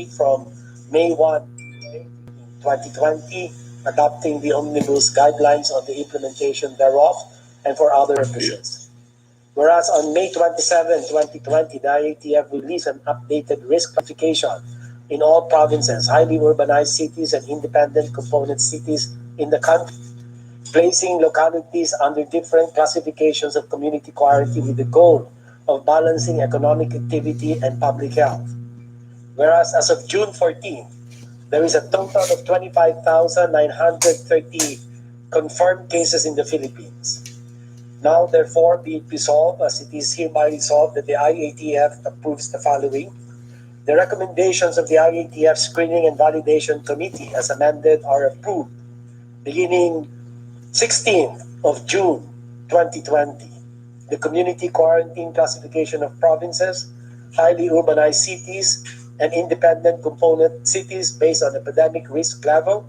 from May 1, 2020, adopting the Omnibus Guidelines on the implementation thereof and for other purposes. Whereas on May 27, 2020, the IATF released an updated risk classification in all provinces, highly urbanized cities, and independent component cities in the country, placing localities under different classifications of community quarantine with the goal of balancing economic activity and public health. Whereas as of June 14, there is a total of 25,930 confirmed cases in the Philippines. Now, therefore, be it resolved, as it is hereby resolved, that the IATF approves the following. The recommendations of the IATF Screening and Validation Committee as amended are approved beginning 16th of June 2020. The community quarantine classification of provinces, highly urbanized cities, and independent component cities based on epidemic risk level,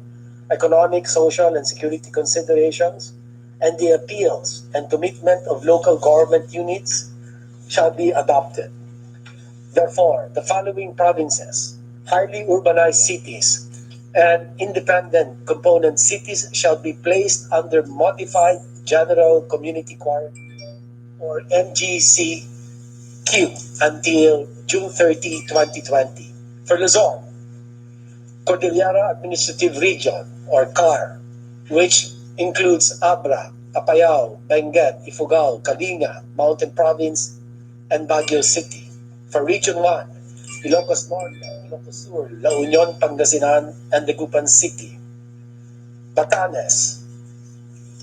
economic, social, and security considerations, and the appeals and commitment of local government units shall be adopted. Therefore, the following provinces, highly urbanized cities, and independent component cities shall be placed under Modified General Community Quarantine, or MGCQ, until June 30, 2020. For Luzon, Cordillera Administrative Region, or CAR, which includes Abra, Apayao, Benguet, Ifugao, Kalinga, Mountain Province, and Baguio City. For Region 1, Ilocos Norte, Ilocos Sur, La Union, Pangasinan, and Dagupan City. Batanes,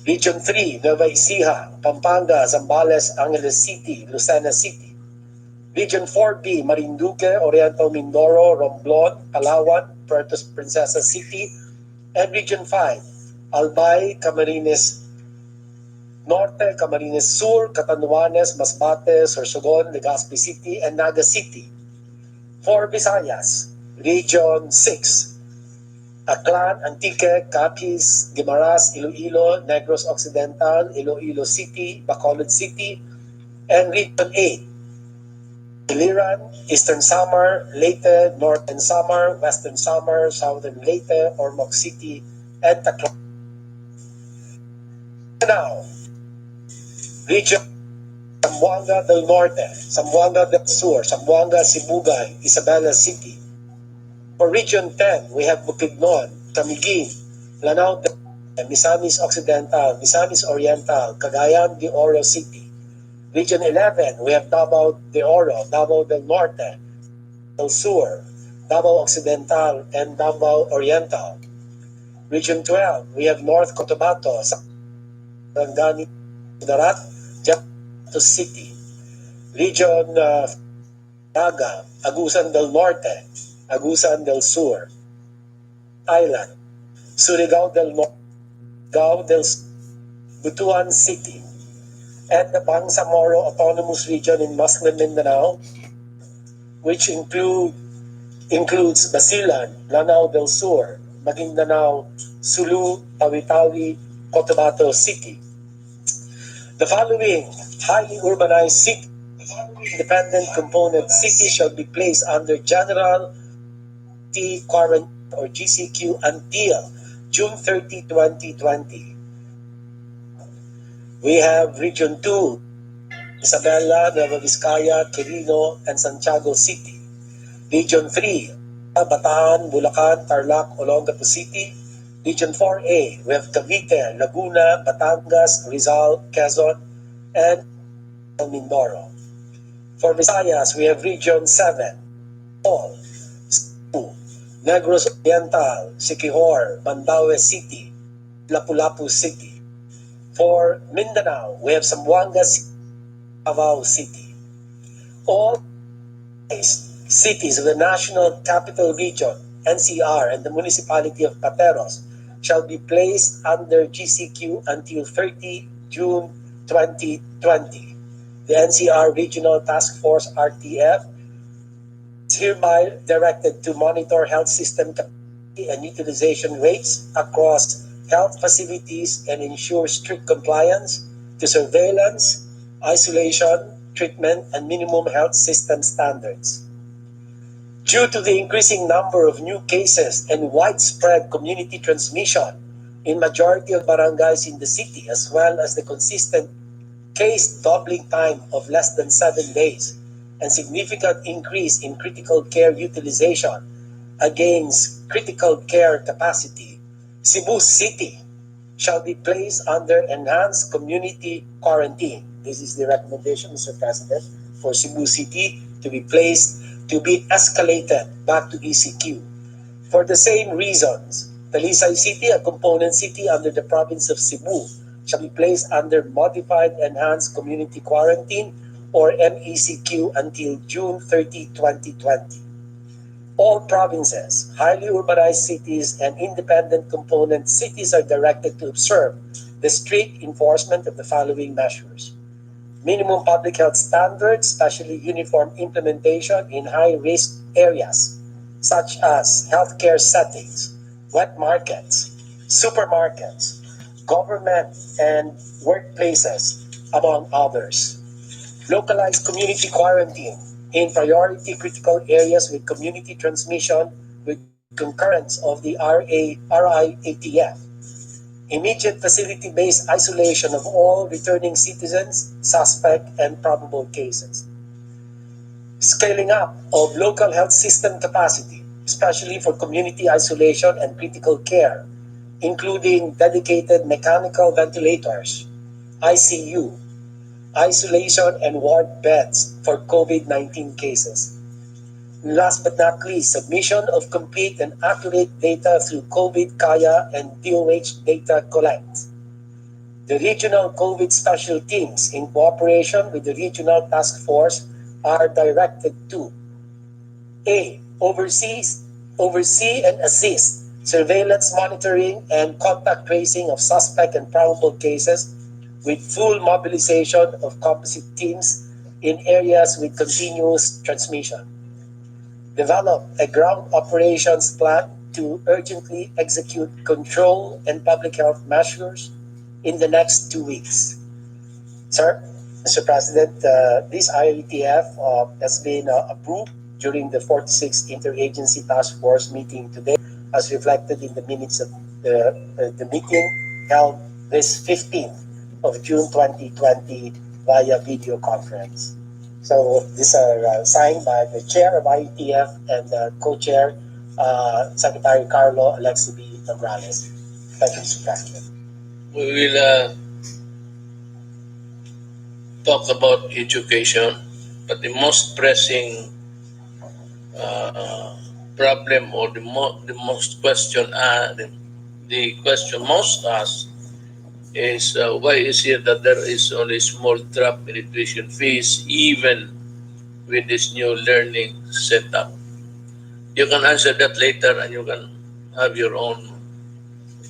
Region 3, Nueva Ecija, Pampanga, Zambales, Angeles City, Lucena City. Region 4B, Marinduque, Oriental Mindoro, Romblon, Palawan, Puerto Princesa City. And Region 5, Albay, Camarines Norte, Camarines Sur, Catanduanes, Masbate, Sorsogon, Legazpi City, and Naga City. For Visayas, Region 6, Aklan, Antique, Capiz, Guimaras, Iloilo, Negros Occidental, Iloilo City, Bacolod City, and Region 8, Iliran, Eastern Samar, Leyte, Northern Samar, Western Samar, Southern Leyte, Ormoc City, and Tacloban. Now, Region Zamboanga del Norte, Zamboanga del Sur, Zamboanga, Sibugay, Isabela City. For Region 10, we have Bukidnon, Camiguin, Lanao del Misamis Occidental, Misamis Oriental, Cagayan de Oro City. Region 11, we have Davao de Oro, Davao del Norte, del Sur, Davao Occidental, and Davao Oriental. Region 12, we have North Cotabato, Sarangani, Darat, Jato City. Region Naga, Agusan del Norte, Agusan del Sur, Island, Surigao del Norte, Surigao del Butuan City, and the Bangsamoro Autonomous Region in Muslim Mindanao, which includes Basilan, Lanao del Sur, Maguindanao, Sulu, Tawi-Tawi, Cotabato City. The following highly urbanized city, independent component cities shall be placed under General Quarantine or GCQ until June 30, 2020. We have Region 2, Isabela, Nueva Vizcaya, Quirino, and Santiago City. Region 3, Bataan, Bulacan, Tarlac, Olongapo City. Region 4A, we have Cavite, Laguna, Batangas, Rizal, Quezon, and Mindoro. For Visayas, we have Region 7, All, Cebu, Negros Oriental, Siquijor, Mandaue City, Lapu-Lapu City. For Mindanao, we have Zamboanga City, Davao City. All cities of the National Capital Region, NCR, and the Municipality of Pateros shall be placed under GCQ until 30 June 2020. The NCR Regional Task Force RTF is hereby directed to monitor health system capacity and utilization rates across health facilities and ensure strict compliance to surveillance, isolation, treatment, and minimum health system standards. Due to the increasing number of new cases and widespread community transmission in majority of barangays in the city, as well as the consistent case doubling time of less than 7 days, and significant increase in critical care utilization against critical care capacity, Cebu City shall be placed under enhanced community quarantine. This is the recommendation, Mr. President, for Cebu City to be escalated back to ECQ. For the same reasons, Talisay City, a component city under the province of Cebu, shall be placed under Modified Enhanced Community Quarantine or MECQ until June 30, 2020. All provinces, highly urbanized cities, and independent component cities are directed to observe the strict enforcement of the following measures. Minimum public health standards, especially uniform implementation in high-risk areas, such as healthcare settings, wet markets, supermarkets, government and workplaces, among others. Localized community quarantine in priority critical areas with community transmission with concurrence of the RIATF. Immediate facility-based isolation of all returning citizens, suspect, and probable cases. Scaling up of local health system capacity, especially for community isolation and critical care, including dedicated mechanical ventilators, ICU, isolation and ward beds for COVID-19 cases. Last but not least, submission of complete and accurate data through COVID Kaya and DOH data collect. The regional COVID special teams in cooperation with the regional task force are directed to A. Oversee and assist surveillance monitoring and contact tracing of suspect and probable cases with full mobilization of composite teams in areas with continuous transmission. Develop a ground operations plan to urgently execute control and public health measures in the next 2 weeks. Sir, Mr. President, this IATF has been approved during the 46th Interagency Task Force meeting today, as reflected in the minutes of the meeting held this 15th of June 2020 via video conference. So these are signed by the chair of IETF and the co-chair, Secretary Carlo Alexi B. Nograles. Thank you, Mr. President. We will talk about education, but the most pressing problem or the most question the question most asked is why is it that there is only small drop in tuition fees even with this new learning setup? You can answer that later and you can have your own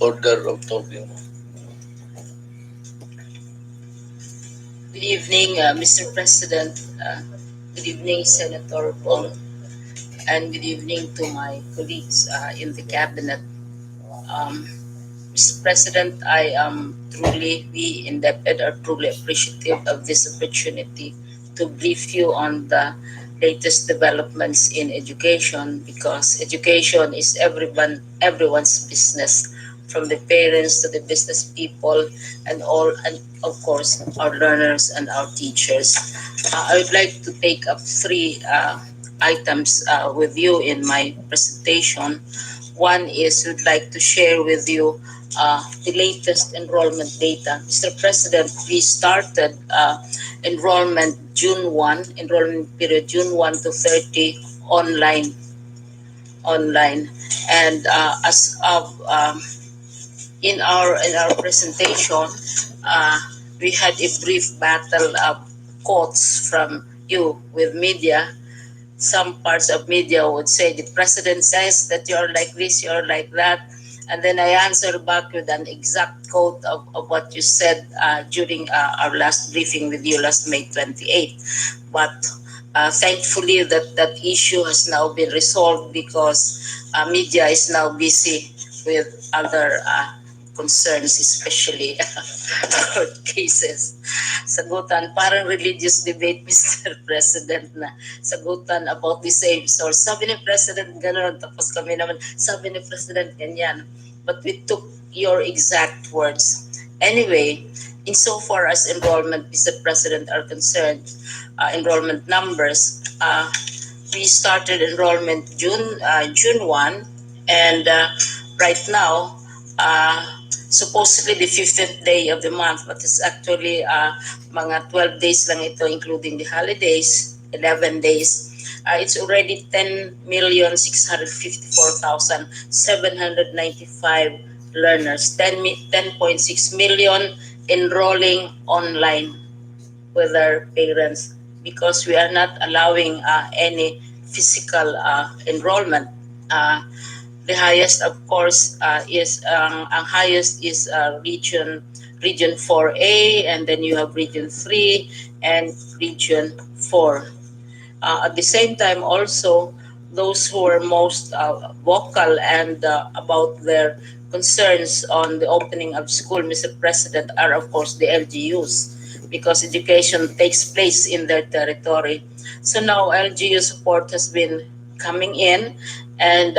order of talking. Good evening, Mr. President. Good evening, Senator Paul. And good evening to my colleagues in the cabinet. Mr. President, I am we indebted are truly appreciative of this opportunity to brief you on the latest developments in education, because education is everyone's business, from the parents to the business people and of course our learners and our teachers. I would like to take up three items with you in my presentation. One is we'd like to share with you the latest enrollment data. Mr. President, we started enrollment period June 1 to 30 online. And as of in our presentation, we had a brief battle of quotes from you with media. Some parts of media would say the president says that you're like this, you're like that. And then I answer back with an exact quote of what you said during our last briefing with you last May 28. But thankfully that issue has now been resolved, because media is now busy with other concerns, especially court cases. Sagutan, parang religious debate, Mr. President, na sagutan about the same source. Sabi ni President gano'n, tapos kami naman, sabi ni President ganyan. But we took your exact words. Anyway, insofar as enrollment, Mr. President, are concerned, enrollment numbers, we started enrollment June 1, and right now, supposedly the 15th day of the month, but it's actually mga 12 days lang ito, including the holidays, 11 days. It's already 10,654,795 learners, 10.6 million enrolling online with their parents, because we are not allowing any physical enrollment. The highest, of course, is ang highest is region 4A, and then you have region 3 and region 4. At the same time, also those who are most vocal and about their concerns on the opening of school, Mr. President, are of course the LGUs, because education takes place in their territory. So now LGU support has been coming in, and